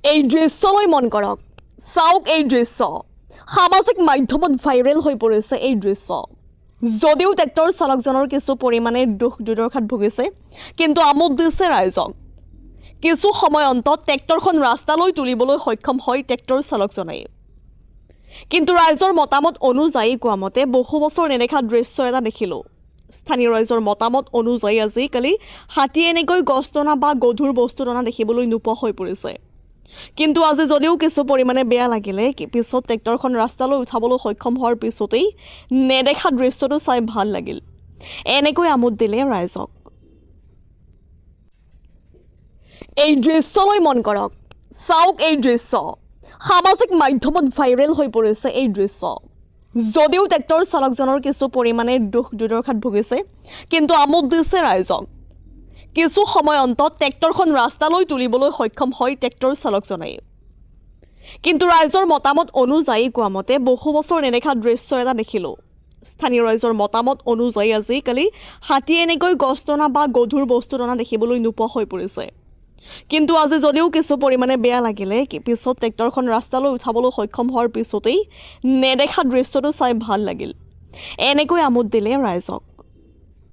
এই দৃশ্যলৈ মন কৰক চাওক এই দৃশ্য সামাজিক মাধ্যমত ভাইৰেল হৈ পৰিছে এই দৃশ্য যদিও ট্ৰেক্টৰ চালকজনৰ কিছু পৰিমাণে দুখ দুৰ্দশাত ভুগিছে কিন্তু আমোদ দিছে ৰাইজক কিছু সময় অন্তত ট্ৰেক্টৰখন ৰাস্তালৈ তুলিবলৈ সক্ষম হয় ট্ৰেক্টৰ চালকজনে কিন্তু ৰাইজৰ মতামত অনুযায়ী কোৱা মতে বহু বছৰ নেদেখা দৃশ্য এটা দেখিলোঁ স্থানীয় ৰাইজৰ মতামত অনুযায়ী আজিকালি হাতী এনেকৈ গছ টনা বা গধুৰ বস্তু টনা দেখিবলৈ নোপোৱা হৈ পৰিছে কিন্তু আজি যদিও কিছু পৰিমাণে বেয়া লাগিলে পিছত ট্ৰেক্টৰখন ৰাস্তালৈ উঠাবলৈ সক্ষম হোৱাৰ পিছতেই নেদেখা দৃশ্যটো চাই ভাল লাগিল এনেকৈ আমোদ দিলে ৰাইজক এই দৃশ্যলৈ মন কৰক চাওক এই দৃশ্য সামাজিক মাধ্যমত ভাইৰেল হৈ পৰিছে এই দৃশ্য যদিও ট্ৰেক্টৰ চালকজনৰ কিছু পৰিমাণে দুখ দুৰ্দশাত ভুগিছে কিন্তু আমোদ দিছে ৰাইজক কিছু সময় অন্তত ট্ৰেক্টৰখন ৰাস্তালৈ তুলিবলৈ সক্ষম হয় ট্ৰেক্টৰ চালকজনে কিন্তু ৰাইজৰ মতামত অনুযায়ী কোৱা মতে বহু বছৰ নেদেখা দৃশ্য এটা দেখিলোঁ স্থানীয় ৰাইজৰ মতামত অনুযায়ী আজিকালি হাতী এনেকৈ গছ টনা বা গধুৰ বস্তু টনা দেখিবলৈ নোপোৱা হৈ পৰিছে কিন্তু আজি যদিও কিছু পৰিমাণে বেয়া লাগিলে পিছত ট্ৰেক্টৰখন ৰাস্তালৈ উঠাবলৈ সক্ষম হোৱাৰ পিছতেই নেদেখা দৃশ্যটো চাই ভাল লাগিল এনেকৈ আমোদ দিলে ৰাইজক